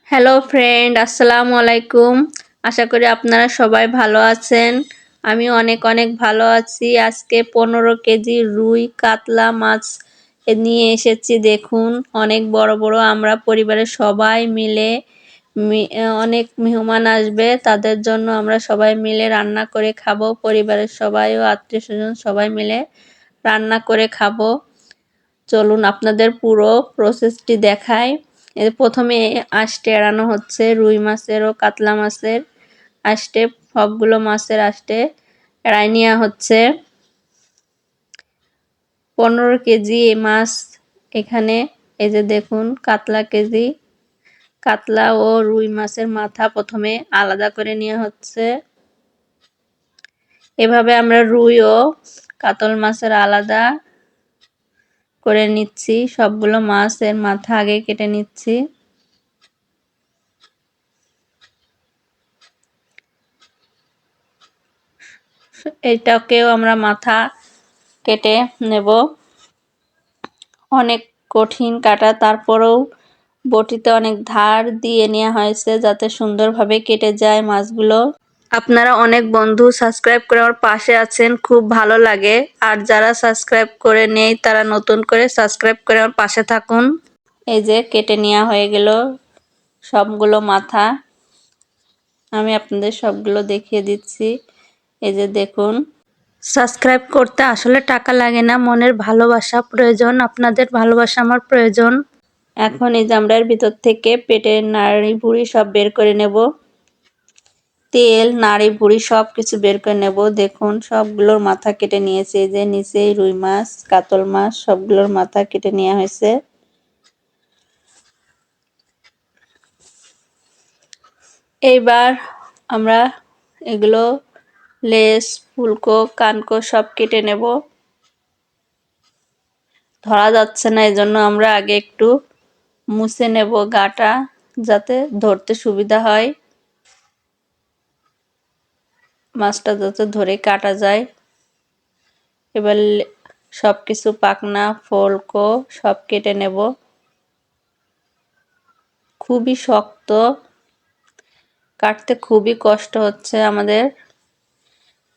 Hello friend, আসসালামু আলাইকুম। আশা করি আপনারা সবাই ভালো আছেন। আমি অনেক অনেক ভালো আছি। আজকে 15 কেজি রুই কাতলা মাছ নিয়ে এসেছি। দেখুন, অনেক বড় বড়। আমরা পরিবারের সবাই মিলে অনেক মেহমান আসবে, তাদের জন্য আমরা সবাই মিলে রান্না করে খাবো। পরিবারের সবাই ও আত্মীয় স্বজন সবাই মিলে রান্না করে খাবো। চলুন আপনাদের পুরো প্রসেসটি দেখাই। প্রথমে আঁশটে এড়ানো হচ্ছে রুই মাছের ও কাতলা মাছের আঁশটে। সবগুলো মাছের আঁশটে এড়াই নেওয়া হচ্ছে। 15 কেজি মাছ এখানে। এই যে দেখুন, কাতলা কেজি। কাতলা ও রুই মাছের মাথা প্রথমে আলাদা করে নেওয়া হচ্ছে। এভাবে আমরা রুই ও কাতল মাছের আলাদা করে নিচ্ছি। সবগুলো মাছের মাথা আগে কেটে নিচ্ছি। এটাকেও আমরা মাথা কেটে নেব। অনেক কঠিন কাটা, তারপরেও বটিতে অনেক ধার দিয়ে নেওয়া হয়েছে যাতে সুন্দরভাবে কেটে যায় মাছগুলো। আপনারা অনেক বন্ধু সাবস্ক্রাইব করে আমার পাশে আছেন, খুব ভালো লাগে। আর যারা সাবস্ক্রাইব করে নেই তারা নতুন করে সাবস্ক্রাইব করে আমার পাশে থাকুন। এই যে কেটে নেওয়া হয়ে গেল সবগুলো মাথা। আমি আপনাদের সবগুলো দেখিয়ে দিচ্ছি। এই যে দেখুন, সাবস্ক্রাইব করতে আসলে টাকা লাগে না, মনের ভালোবাসা প্রয়োজন। আপনাদের ভালোবাসা আমার প্রয়োজন। এখন এই জামড়ার ভিতর থেকে পেটের নাড়ি ভুঁড়ি সব বের করে নেব। তেল, নাড়ি ভুঁড়ি সব কিছু বের করে নেব। দেখুন, সবগুলোর মাথা কেটে নিয়েছি। এই যে নিচে রুই মাছ, কাতল মাছ সবগুলোর মাথা কেটে নেওয়া হয়েছে। এইবার আমরা এগুলো লেজ, ফুলকো, কানকো সব কেটে নেব। ধরা যাচ্ছে না, এজন্য আমরা আগে একটু মুছে নেব গাটা, যাতে ধরতে সুবিধা হয়, মাছটা যাতে ধরে কাটা যায়। এবার সবকিছু পাখনা, ফুলকো সব কেটে নেব। খুবই শক্ত, কাটতে খুবই কষ্ট হচ্ছে আমাদের।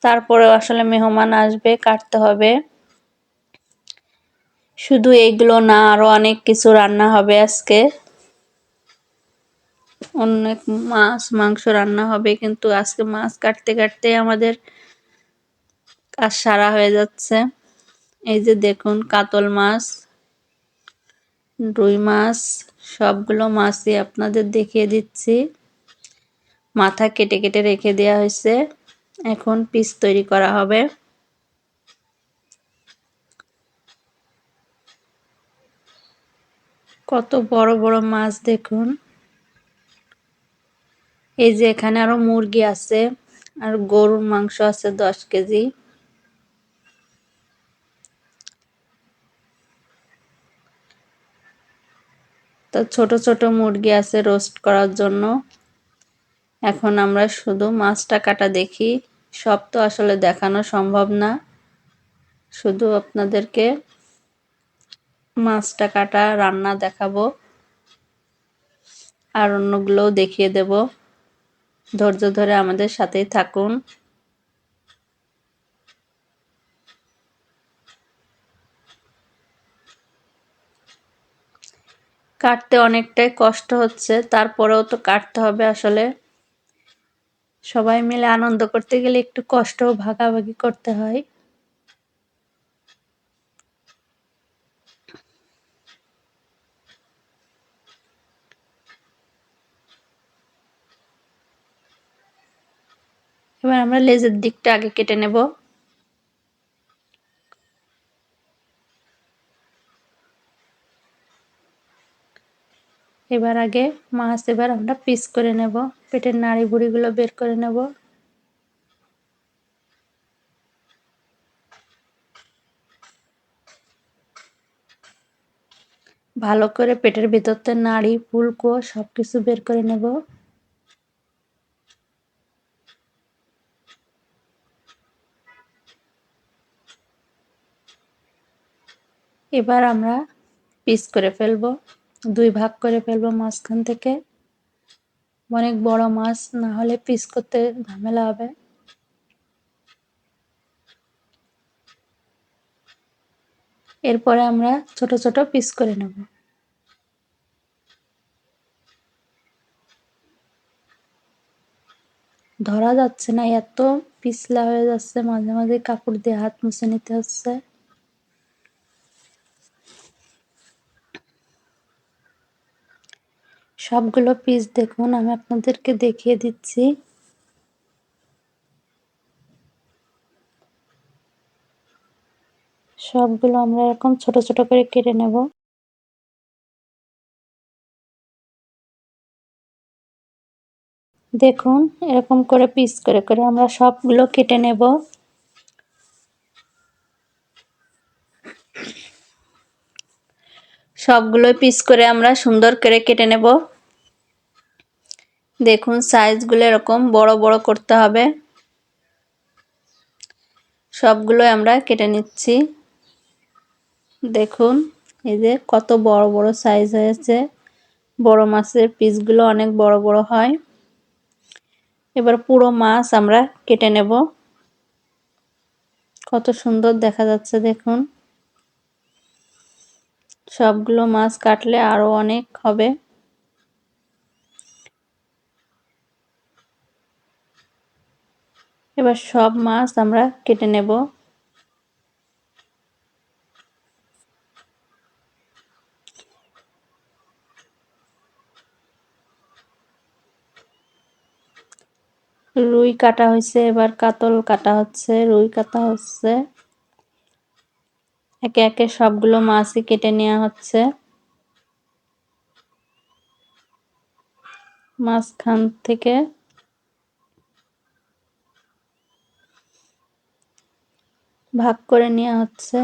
তারপরেও আসলে মেহমান আসবে, কাটতে হবে। শুধু এইগুলো না, আরো অনেক কিছু রান্না হবে আজকে। অনেক মাছ মাংস রান্না হবে, কিন্তু আজকে মাছ কাটতে কাটতে আমাদের কাজ সারা হয়ে যাচ্ছে। এই যে দেখুন, কাতল মাছ, রুই মাছ সবগুলো মাছই আপনাদের দেখিয়ে দিচ্ছি। মাথা কেটে কেটে রেখে দেওয়া হয়েছে। এখন পিস তৈরি করা হবে। কত বড় বড় মাছ দেখুন। এই যে এখানে আরো মুরগি আছে, আর গরুর মাংস আছে 10 কেজি। তো ছোট ছোট মুরগি আছে রোস্ট করার জন্য। এখন আমরা শুধু মাছটা কাটা দেখি। সব তো আসলে দেখানো সম্ভব না, শুধু আপনাদেরকে মাছটা কাটা রান্না দেখাবো, আর অন্যগুলোও দেখিয়ে দেব। ধৈর্য ধরে আমাদের সাথেই থাকুন। কাটতে অনেকটাই কষ্ট হচ্ছে, তারপরেও তো কাটতে হবে আসলে। সবাই মিলে আনন্দ করতে গেলে একটু কষ্টও ভাগাভাগি করতে হয়। এবার আমরা লেজের দিকটা আগে কেটে নেব। এবার আগে মাছ এবার আমরা পিস করে নেব। পেটের নাড়ি ভুঁড়িগুলো বের করে নেব। ভালো করে পেটের ভিতরতে নাড়ি, ফুলকো সবকিছু বের করে নেব। এবার আমরা পিস করে ফেলবো, 2 ভাগ করে ফেলবো মাঝখান থেকে। অনেক বড় মাছ, না হলে পিস করতে ঝামেলা হবে। এরপরে আমরা ছোট ছোট পিস করে নেব। ধরা যাচ্ছে না, এত পিছলা হয়ে যাচ্ছে, মাঝে মাঝে কাপড় দিয়ে হাত মুছে নিতে হচ্ছে। সবগুলো পিস দেখুন, আমি আপনাদেরকে দেখিয়ে দিচ্ছি। সবগুলো আমরা এরকম ছোট ছোট করে কেটে নেব। দেখুন, এরকম করে পিস করে করে আমরা সবগুলো কেটে নেব। সবগুলো পিস করে আমরা সুন্দর করে কেটে নেব। দেখুন, সাইজগুলো এরকম বড় বড় করতে হবে। সবগুলো আমরা কেটে নিচ্ছি। দেখুন, এই যে কত বড় বড় সাইজ হয়েছে। বড় মাছের পিসগুলো অনেক বড় বড় হয়। এবার পুরো মাছ আমরা কেটে নেব। কত সুন্দর দেখা যাচ্ছে দেখুন। সবগুলো মাছ কাটলে আরো অনেক হবে। এবার সব মাছ আমরা কেটে নেব। রুই কাটা হয়েছে, এবার কাতল কাটা হচ্ছে, রুই কাটা হচ্ছে। একে একে সবগুলো মাছই কেটে নেওয়া হচ্ছে। মাঝখান থেকে ভাগ করে নেওয়া হচ্ছে।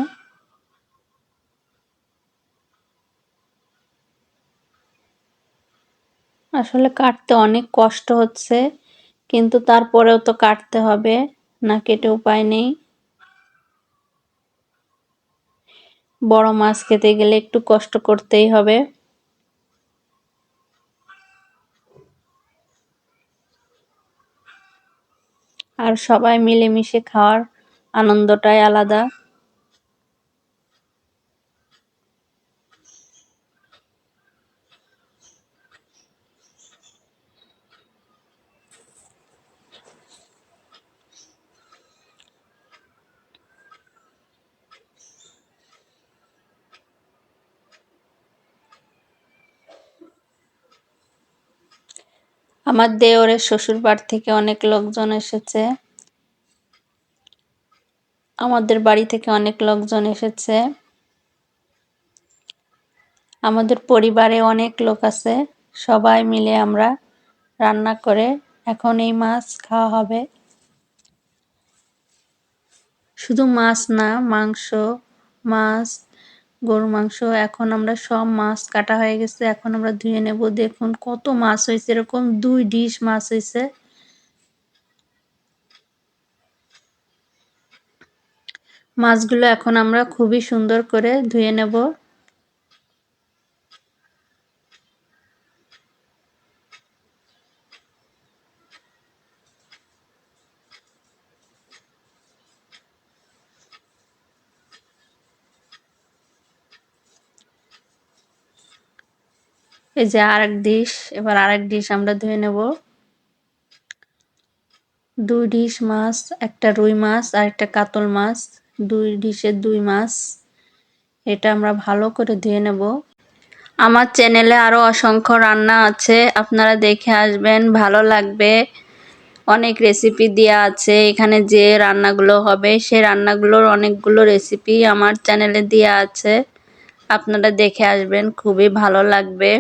আসলে কাটতে অনেক কষ্ট হচ্ছে, কিন্তু তারপরেও তো কাটতে হবে, না কেটে উপায় নেই। বড় মাছ খেতে গেলে একটু কষ্ট করতেই হবে। আর সবাই মিলেমিশে খাওয়ার আনন্দটাই আলাদা। আমার দেওরের শ্বশুর বাড়ি থেকে অনেক লোকজন এসেছে। আমাদের বাড়ি থেকে অনেক লোকজন এসেছে। আমাদের পরিবারে অনেক লোক আছে। সবাই মিলে আমরা রান্না করে এখন এই মাছ খাওয়া হবে। শুধু মাছ না, মাংস, মাছ, গরু মাংস, এখন আমরা সব মাছ কাটা হয়ে গেছে। এখন আমরা ধুয়ে নেব। দেখুন কত মাছ হয়েছে, এরকম 2 ডিশ মাছ হয়েছে। মাছগুলো এখন আমরা খুবই সুন্দর করে ধুয়ে নেব। এই যে আরেক ডিশ, এবার আরেক ডিশ আমরা ধুয়ে নেব। 2 ডিশ মাছ, একটা রুই মাছ আর একটা কাতল মাছ, 2 ডিশে 2 মাছ। এটা আমরা ভালো করে ধুয়ে নেব। আমার চ্যানেলে আরো অসংখ্য রান্না আছে, আপনারা দেখে আসবেন, ভালো লাগবে। অনেক রেসিপি দেওয়া আছে এখানে, যে রান্নাগুলো হবে সেই রান্নাগুলোর অনেকগুলো রেসিপি আমার চ্যানেলে দেওয়া আছে। আপনারা দেখে আসবেন, খুবই ভালো লাগবে।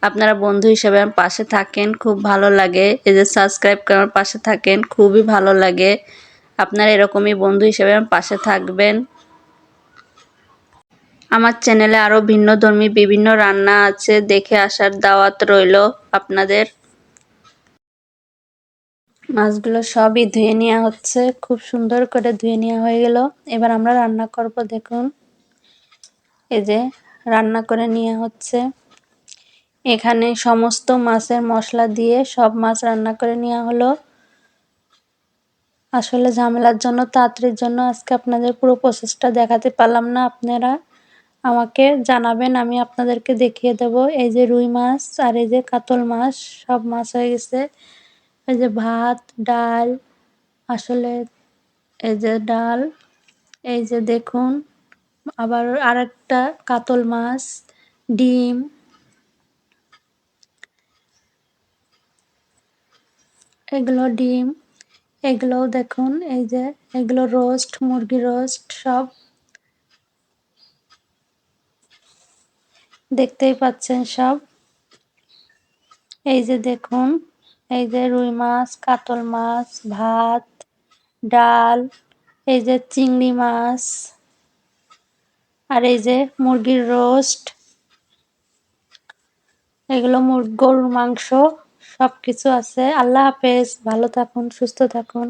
আপনারা বন্ধু হিসেবে আমার পাশে থাকেন, খুব ভালো লাগে। এই যে সাবস্ক্রাইব করে আমার পাশে থাকেন, খুবই ভালো লাগে। আপনারা এরকমই বন্ধু হিসেবে আমার পাশে থাকবেন। আমার চ্যানেলে আরো ভিন্নধর্মী বিভিন্ন রান্না আছে, দেখে আসার দাওয়াত রইল আপনাদের। মাছগুলো সবই ধুয়ে নেওয়া হচ্ছে, খুব সুন্দর করে ধুয়ে নেওয়া হয়ে গেল। এবার আমরা রান্না করব। দেখুন, এই যে রান্না করে নেওয়া হচ্ছে। এখানে সমস্ত মাছের মশলা দিয়ে সব মাছ রান্না করে নেওয়া হলো। আসলে ঝামেলার জন্য তাড়াতাড়ির জন্য আজকে আপনাদের পুরো প্রসেসটা দেখাতে পারলাম না। আপনারা আমাকে জানাবেন, আমি আপনাদেরকে দেখিয়ে দেব। এই যে রুই মাছ আর এই যে কাতল মাছ, সব মাছ হয়ে গেছে। এই যে ভাত, ডাল, আসলে এই যে ডাল, এই যে দেখুন আবার আরেকটা কাতল মাছ, ডিম, এগুলো ডিম, এগুলোও দেখুন, এই যে এগুলো রোস্ট, মুরগি রোস্ট, সব দেখতেই পাচ্ছেন সব। এই যে দেখুন, এই যে রুই মাছ, কাতল মাছ, ভাত, ডাল, এই যে চিংড়ি মাছ, আর এই যে মুরগির রোস্ট, এগুলো গরুর মাংস, সবকিছু আছে। আল্লাহ হাফেজ, ভালো থাকুন, সুস্থ থাকুন।